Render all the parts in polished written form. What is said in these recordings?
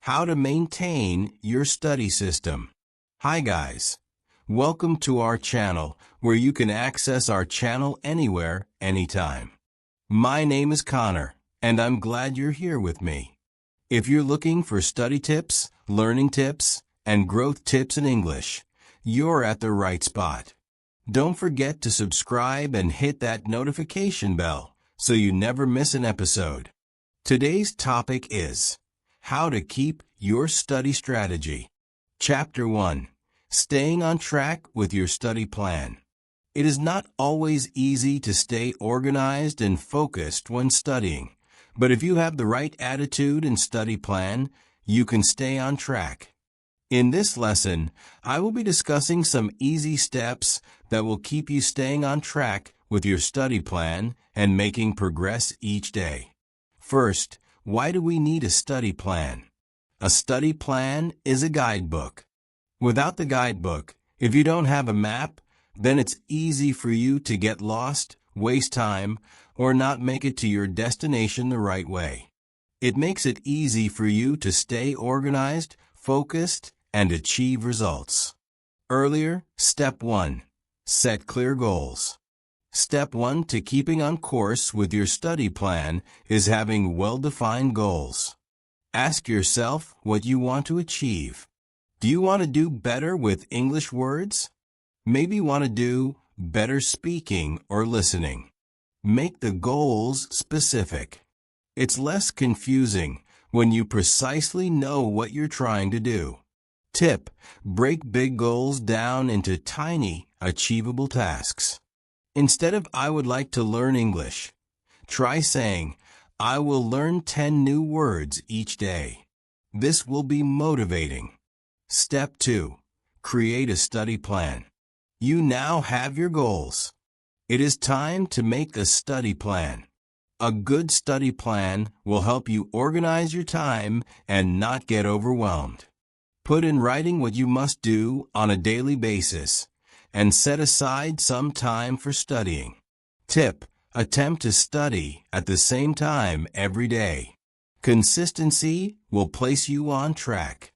How to maintain your study system. Hi guys. Welcome to our channel where you can access our channel anywhere, anytime. My name is Connor and I'm glad you're here with me. If you're looking for study tips, learning tips, and growth tips in English, you're at the right spot. Don't forget to subscribe and hit that notification bell so you never miss an episode. Today's topic is how to keep your study strategy. Chapter 1. Staying on track with your study plan. It is not always easy to stay organized and focused when studying, but if you have the right attitude and study plan, you can stay on track. In this lesson, I will be discussing some easy steps that will keep you staying on track with your study plan and making progress each day. First, why do we need a study plan? A study plan is a guidebook. Without the guidebook, if you don't have a map, then it's easy for you to get lost, waste time, or not make it to your destination the right way. It makes it easy for you to stay organized, focused, and achieve results. Earlier, Step 1. Set clear goals. Step 1 to keeping on course with your study plan is having well-defined goals. Ask yourself what you want to achieve. Do you want to do better with English words? Maybe you want to do better speaking or listening. Make the goals specific. It's less confusing when you precisely know what you're trying to do. Tip: break big goals down into tiny, achievable tasks. Instead of "I would like to learn English," try saying, "I will learn 10 new words each day." This will be motivating. Step 2. Create a study plan. You now have your goals. It is time to make a study plan. A good study plan will help you organize your time and not get overwhelmed. Put in writing what you must do on a daily basis and set aside some time for studying. Tip: attempt to study at the same time every day. Consistency will place you on track.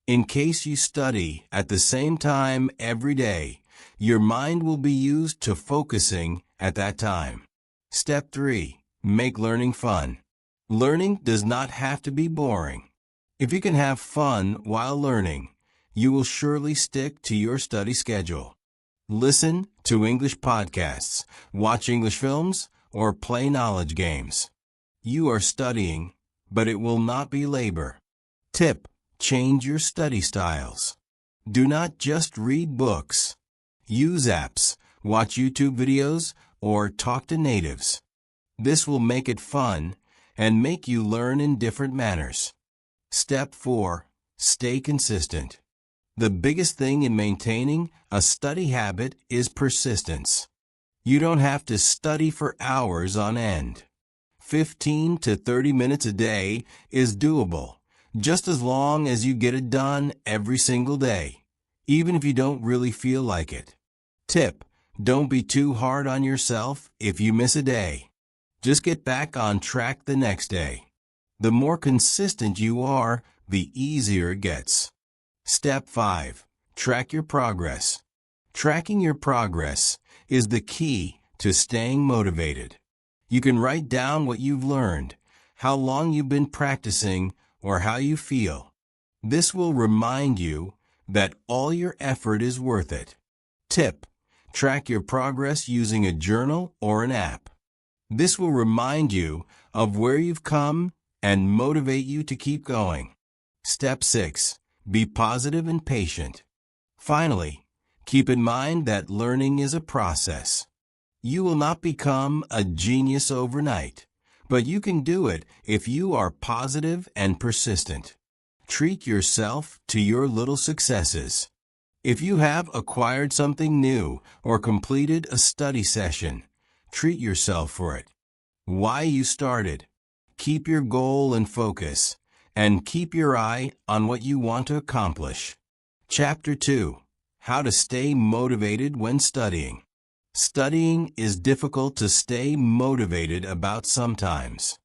In case you study at the same time every day, your mind will be used to focusing at that time. Step 3. Make learning fun. Learning does not have to be boring. If you can have fun while learning, you will surely stick to your study schedule. Listen to English podcasts, watch English films, or play knowledge games. You are studying, but it will not be labor. Tip: change your study styles. Do not just read books. Use apps, watch YouTube videos, or talk to natives. This will make it fun and make you learn in different manners. Step 4. Stay consistent. The biggest thing in maintaining a study habit is persistence. You don't have to study for hours on end. 15 to 30 minutes a day is doable, just as long as you get it done every single day, even if you don't really feel like it. Tip: don't be too hard on yourself if you miss a day. Just get back on track the next day. The more consistent you are, the easier it gets. Step 5. Track your progress. Tracking your progress is the key to staying motivated. You can write down what you've learned, how long you've been practicing, or how you feel. This will remind you that all your effort is worth it. Tip: track your progress using a journal or an app. This will remind you of where you've come and motivate you to keep going. Step 6. Be positive and patient. Finally, keep in mind that learning is a process. You will not become a genius overnight, but you can do it if you are positive and persistent. Treat yourself to your little successes. If you have acquired something new or completed a study session, treat yourself for it. Why you started. Keep your goal in focus and keep your eye on what you want to accomplish. Chapter 2. How to stay motivated when studying. Studying is difficult to stay motivated about sometimes.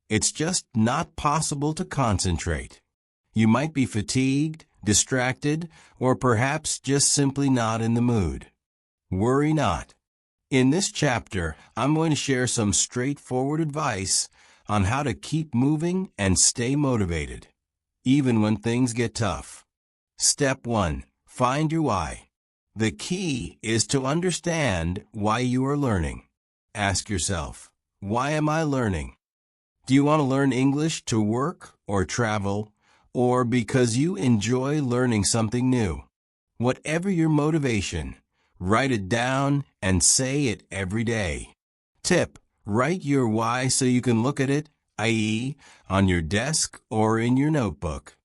It's just not possible to concentrate. You might be fatigued, distracted, or perhaps just simply not in the mood. Worry not. In this chapter, I'm going to share some straightforward advice on how to keep moving and stay motivated, even when things get tough. Step 1. Find your why. The key is to understand why you are learning. Ask yourself, why am I learning? Do you want to learn English to work or travel, or because you enjoy learning something new? Whatever your motivation, write it down and say it every day. Tip: write your why so you can look at it, i.e., on your desk or in your notebook.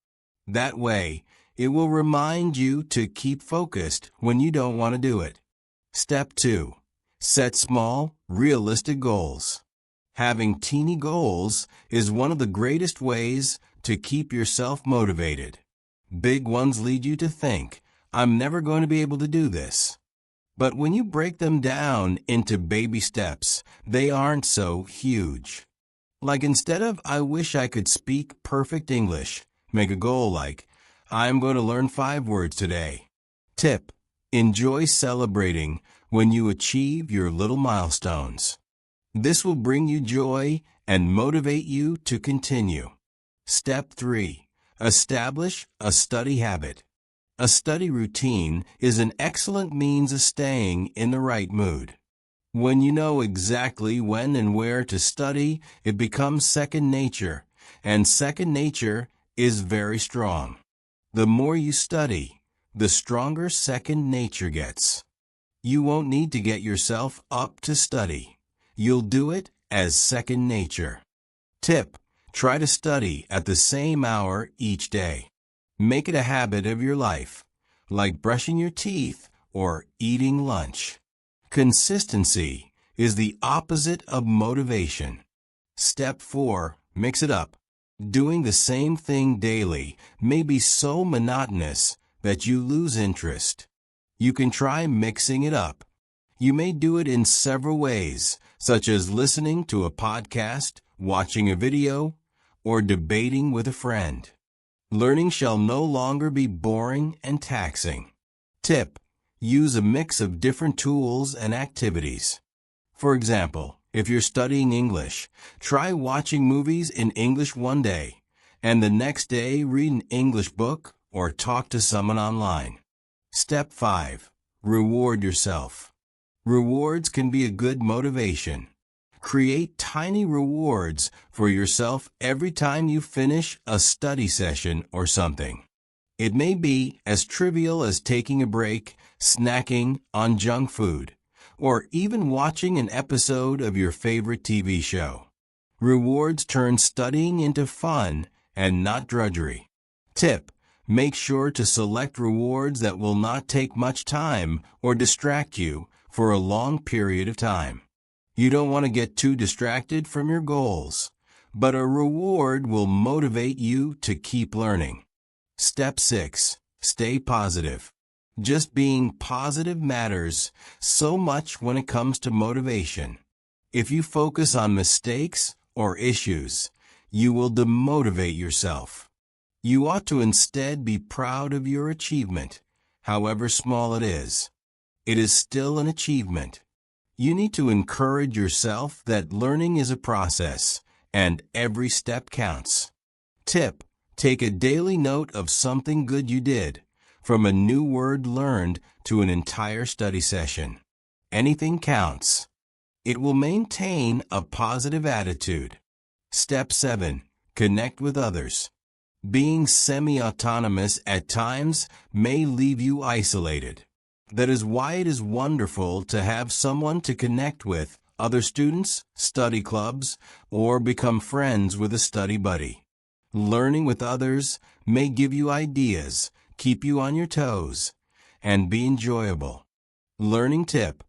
That way, it will remind you to keep focused when you don't want to do it. Step 2. Set small, realistic goals. Having teeny goals is one of the greatest ways to keep yourself motivated. Big ones lead you to think, I'm never going to be able to do this. But when you break them down into baby steps, they aren't so huge. Like instead of, I wish I could speak perfect English, make a goal like, I'm going to learn 5 words today. Tip: enjoy celebrating when you achieve your little milestones. This will bring you joy and motivate you to continue. Step 3. Establish a study habit. A study routine is an excellent means of staying in the right mood. When you know exactly when and where to study, it becomes second nature, and second nature is very strong. The more you study, the stronger second nature gets. You won't need to get yourself up to study. You'll do it as second nature. Tip: try to study at the same hour each day. Make it a habit of your life, like brushing your teeth or eating lunch. Consistency is the opposite of motivation. Step 4. Mix it up. Doing the same thing daily may be so monotonous that you lose interest. You can try mixing it up. You may do it in several ways, such as listening to a podcast, watching a video, or debating with a friend. Learning shall no longer be boring and taxing. Tip: use a mix of different tools and activities. For example, if you're studying English, try watching movies in English one day, and the next day read an English book or talk to someone online. Step 5. Reward yourself. Rewards can be a good motivation. Create tiny rewards for yourself every time you finish a study session or something. It may be as trivial as taking a break, snacking on junk food, or even watching an episode of your favorite TV show. Rewards turn studying into fun and not drudgery. Tip: make sure to select rewards that will not take much time or distract you for a long period of time. You don't want to get too distracted from your goals, but a reward will motivate you to keep learning. Step 6. Stay positive. Just being positive matters so much when it comes to motivation. If you focus on mistakes or issues, you will demotivate yourself. You ought to instead be proud of your achievement, however small it is. It is still an achievement. You need to encourage yourself that learning is a process, and every step counts. Tip: take a daily note of something good you did, from a new word learned to an entire study session. Anything counts. It will maintain a positive attitude. Step 7. Connect with others. Being semi-autonomous at times may leave you isolated. That is why it is wonderful to have someone to connect with, other students, study clubs, or become friends with a study buddy. Learning with others may give you ideas, keep you on your toes, and be enjoyable. Learning tip: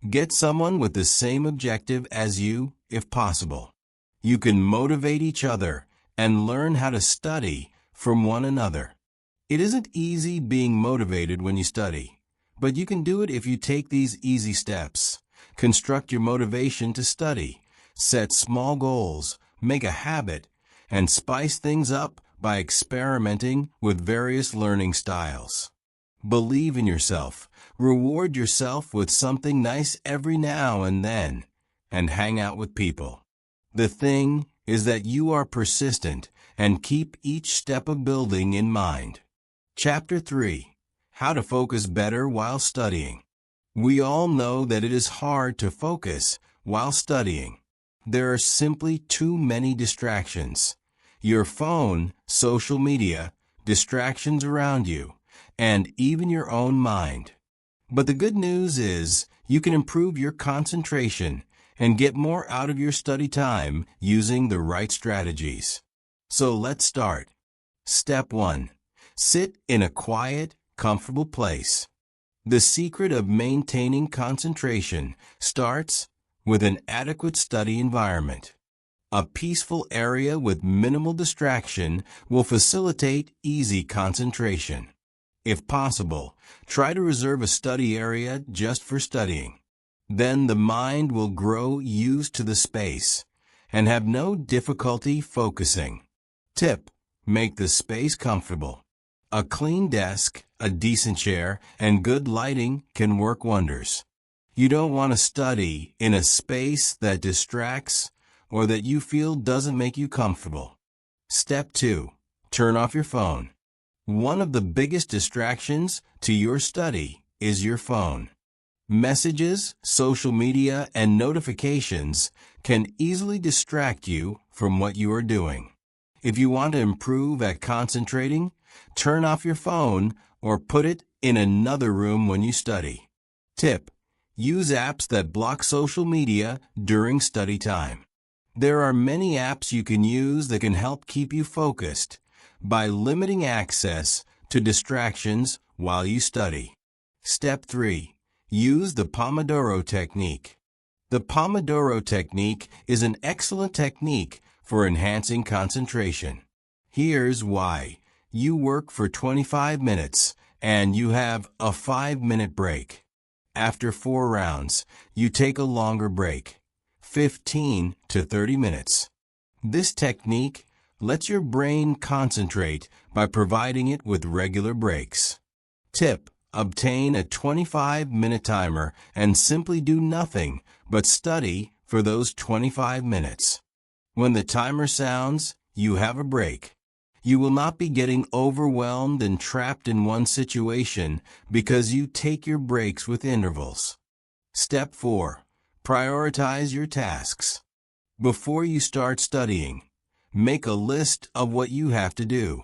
get someone with the same objective as you, if possible. You can motivate each other and learn how to study from one another. It isn't easy being motivated when you study, but you can do it if you take these easy steps. Construct your motivation to study, set small goals, make a habit, and spice things up by experimenting with various learning styles. Believe in yourself, reward yourself with something nice every now and then, and hang out with people. The thing is that you are persistent and keep each step of building in mind. Chapter 3. How to focus better while studying. We all know that it is hard to focus while studying. There are simply too many distractions. Your phone, social media, distractions around you, and even your own mind. But the good news is you can improve your concentration and get more out of your study time using the right strategies. So let's start. Step 1. Sit in a quiet, comfortable place. The secret of maintaining concentration starts with an adequate study environment. A peaceful area with minimal distraction will facilitate easy concentration. If possible, try to reserve a study area just for studying. Then the mind will grow used to the space and have no difficulty focusing. Tip: make the space comfortable. A clean desk, a decent chair, and good lighting can work wonders. You don't want to study in a space that distracts or that you feel doesn't make you comfortable. Step 2. Turn off your phone. One of the biggest distractions to your study is your phone. Messages, social media, and notifications can easily distract you from what you are doing. If you want to improve at concentrating, turn off your phone or put it in another room when you study. Tip: use apps that block social media during study time. There are many apps you can use that can help keep you focused by limiting access to distractions while you study. Step 3. Use the Pomodoro technique. The Pomodoro technique is an excellent technique for enhancing concentration. Here's why. You work for 25 minutes and you have a 5-minute break. After 4 rounds, you take a longer break, 15 to 30 minutes. This technique lets your brain concentrate by providing it with regular breaks. Tip: obtain a 25-minute timer and simply do nothing but study for those 25 minutes. When the timer sounds, you have a break. You will not be getting overwhelmed and trapped in one situation because you take your breaks with intervals. Step 4. Prioritize your tasks. Before you start studying, make a list of what you have to do.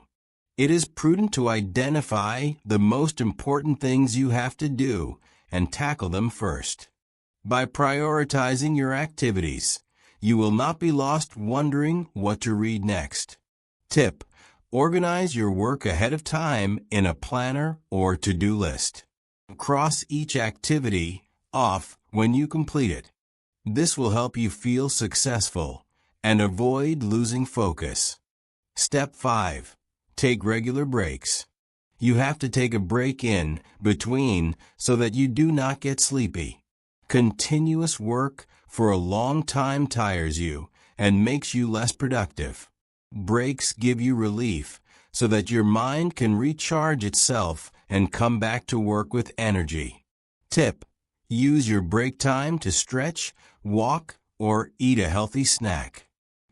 It is prudent to identify the most important things you have to do and tackle them first. By prioritizing your activities, you will not be lost wondering what to read next. Tip: organize your work ahead of time in a planner or to-do list. Cross each activity off when you complete it. This will help you feel successful and avoid losing focus. Step 5. Take regular breaks. You have to take a break in between so that you do not get sleepy. Continuous work for a long time tires you and makes you less productive. Breaks give you relief so that your mind can recharge itself and come back to work with energy. Tip: use your break time to stretch, walk, or eat a healthy snack.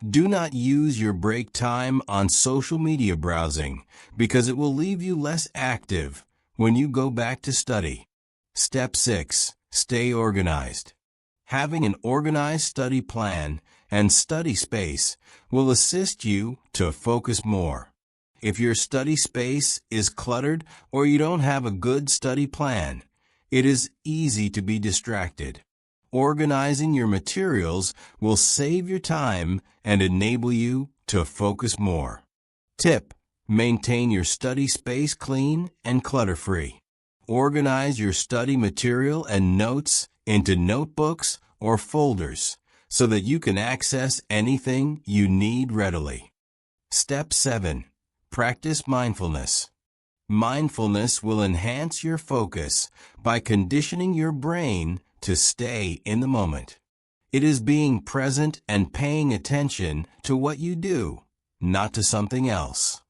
Do not use your break time on social media browsing because it will leave you less active when you go back to study. Step 6. Stay organized. Having an organized study plan and study space will assist you to focus more. If your study space is cluttered or you don't have a good study plan, it is easy to be distracted. Organizing your materials will save your time and enable you to focus more. Tip: maintain your study space clean and clutter-free. Organize your study material and notes into notebooks or folders so that you can access anything you need readily. Step 7. Practice mindfulness. Mindfulness will enhance your focus by conditioning your brain to stay in the moment. It is being present and paying attention to what you do, not to something else.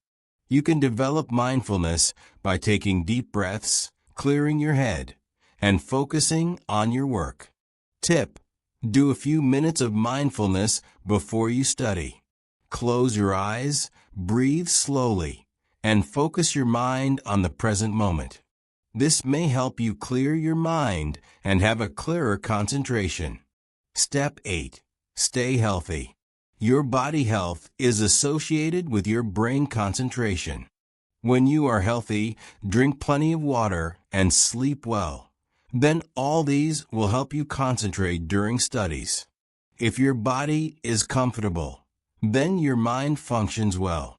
You can develop mindfulness by taking deep breaths, clearing your head, and focusing on your work. Tip: do a few minutes of mindfulness before you study. Close your eyes, breathe slowly, and focus your mind on the present moment. This may help you clear your mind and have a clearer concentration. Step 8. Stay healthy. Your body health is associated with your brain concentration. When you are healthy, drink plenty of water and sleep well. Then all these will help you concentrate during studies. If your body is comfortable, then your mind functions well.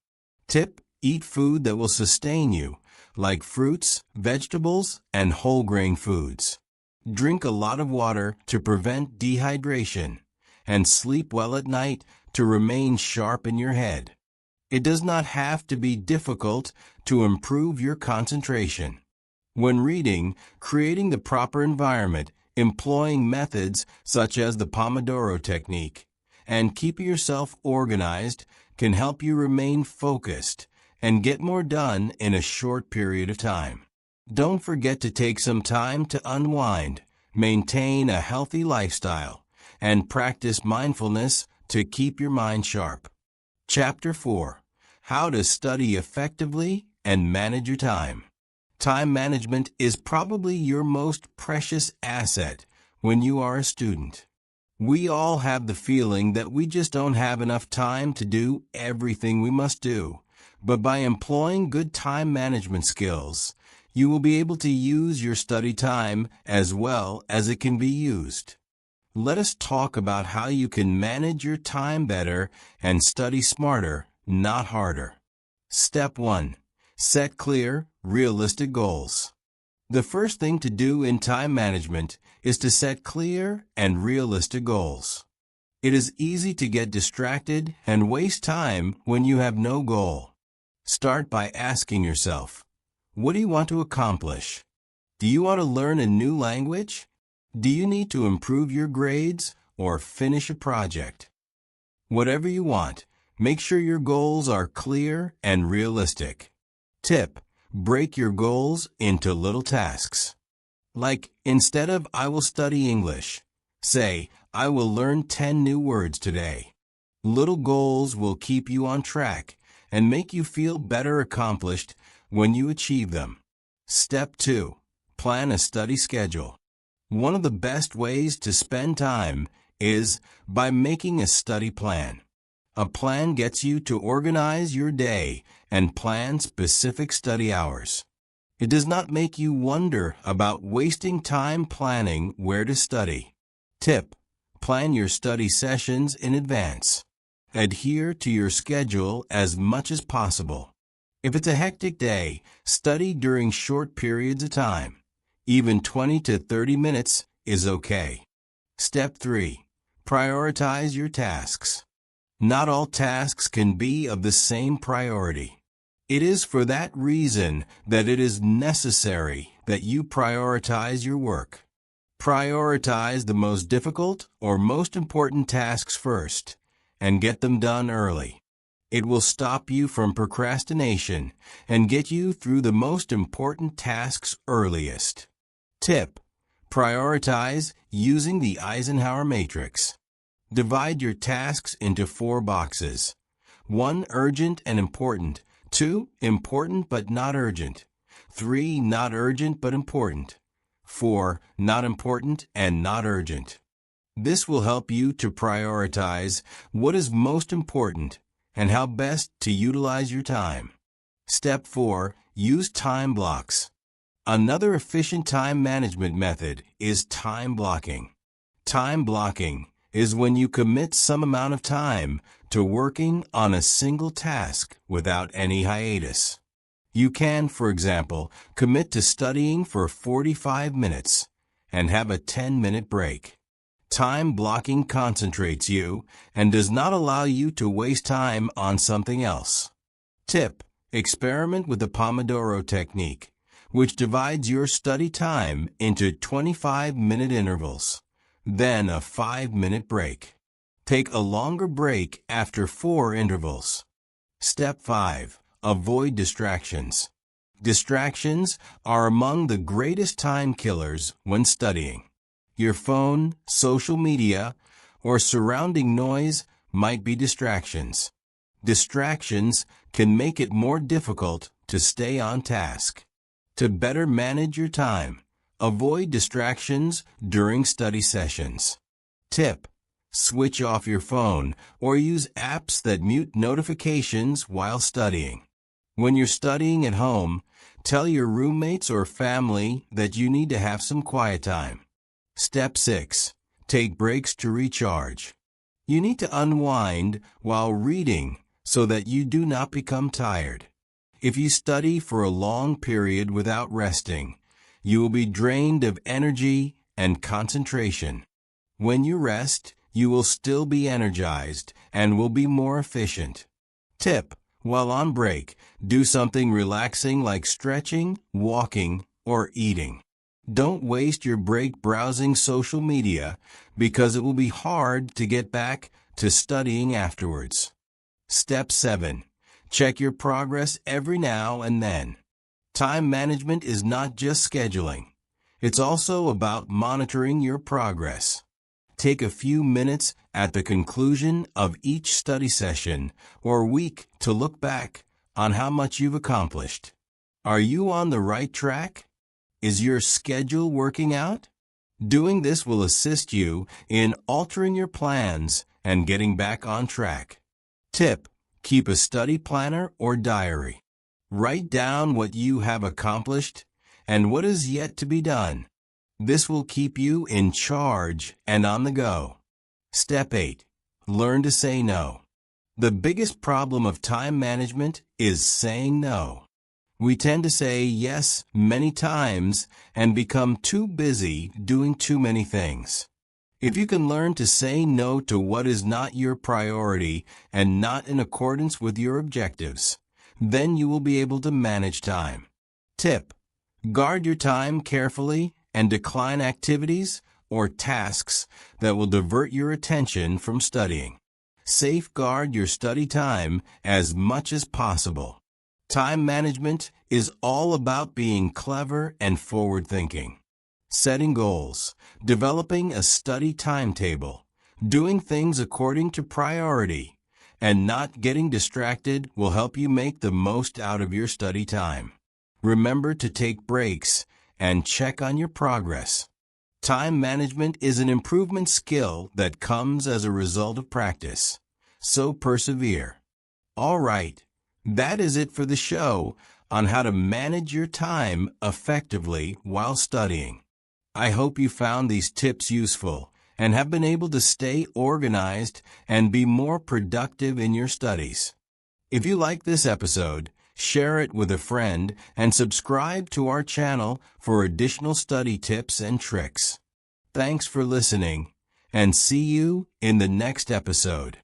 Tip: eat food that will sustain you, like fruits, vegetables, and whole grain foods. Drink a lot of water to prevent dehydration, and sleep well at night to remain sharp in your head. It does not have to be difficult to improve your concentration. When reading, creating the proper environment, employing methods such as the Pomodoro technique, and keeping yourself organized can help you remain focused and get more done in a short period of time. Don't forget to take some time to unwind, maintain a healthy lifestyle, and practice mindfulness to keep your mind sharp. Chapter 4. How to study effectively and manage your time. Time management is probably your most precious asset when you are a student. We all have the feeling that we just don't have enough time to do everything we must do, but by employing good time management skills, you will be able to use your study time as well as it can be used. Let us talk about how you can manage your time better and study smarter, not harder. Step 1. Set clear, realistic goals. The first thing to do in time management is to set clear and realistic goals. It is easy to get distracted and waste time when you have no goal. Start by asking yourself, what do you want to accomplish? Do you want to learn a new language? Do you need to improve your grades or finish a project? Whatever you want, make sure your goals are clear and realistic. Tip: break your goals into little tasks. Like, instead of "I will study English," say, "I will learn 10 new words today." Little goals will keep you on track and make you feel better accomplished when you achieve them. Step 2. Plan a study schedule. One of the best ways to spend time is by making a study plan. A plan gets you to organize your day and plan specific study hours. It does not make you wonder about wasting time planning where to study. Tip: plan your study sessions in advance. Adhere to your schedule as much as possible. If it's a hectic day, study during short periods of time. Even 20 to 30 minutes is okay. Step 3. Prioritize your tasks. Not all tasks can be of the same priority. It is for that reason that it is necessary that you prioritize your work. Prioritize the most difficult or most important tasks first, and get them done early. It will stop you from procrastination and get you through the most important tasks earliest. Tip: prioritize using the Eisenhower matrix. Divide your tasks into 4 boxes. 1. Urgent and important. 2. Important but not urgent. 3. Not urgent but important. 4. Not important and not urgent. This will help you to prioritize what is most important and how best to utilize your time. Step 4. Use time blocks. Another efficient time management method is time blocking. Time blocking is when you commit some amount of time to working on a single task without any hiatus. You can, for example, commit to studying for 45 minutes and have a 10-minute break. Time blocking concentrates you and does not allow you to waste time on something else. Tip: experiment with the Pomodoro technique, which divides your study time into 25-minute intervals, then a 5-minute break. Take a longer break after 4 intervals. Step 5. avoid distractions. Distractions are among the greatest time killers when studying. Your phone, social media, or surrounding noise might be distractions. Distractions can make it more difficult to stay on task. To better manage your time, avoid distractions during study sessions. Tip: switch off your phone or use apps that mute notifications while studying. When you're studying at home, tell your roommates or family that you need to have some quiet time. Step 6. Take breaks to recharge. You need to unwind while reading so that you do not become tired. If you study for a long period without resting, you will be drained of energy and concentration. When you rest, you will still be energized and will be more efficient. Tip: while on break, do something relaxing like stretching, walking, or eating. Don't waste your break browsing social media because it will be hard to get back to studying afterwards. Step 7. Check your progress every now and then. Time management is not just scheduling. It's also about monitoring your progress. Take a few minutes at the conclusion of each study session or week to look back on how much you've accomplished. Are you on the right track? Is your schedule working out? Doing this will assist you in altering your plans and getting back on track. Tip: keep a study planner or diary. Write down what you have accomplished and what is yet to be done. This will keep you in charge and on the go. Step 8. Learn to say no. The biggest problem of time management is saying no. We tend to say yes many times and become too busy doing too many things. If you can learn to say no to what is not your priority and not in accordance with your objectives, then you will be able to manage time. Tip: guard your time carefully and decline activities or tasks that will divert your attention from studying. Safeguard your study time as much as possible. Time management is all about being clever and forward-thinking. Setting goals, developing a study timetable, doing things according to priority, and not getting distracted will help you make the most out of your study time. Remember to take breaks and check on your progress. Time management is an improvement skill that comes as a result of practice. So persevere. All right, that is it for the show on how to manage your time effectively while studying. I hope you found these tips useful and have been able to stay organized and be more productive in your studies. If you like this episode, share it with a friend and subscribe to our channel for additional study tips and tricks. Thanks for listening, and see you in the next episode.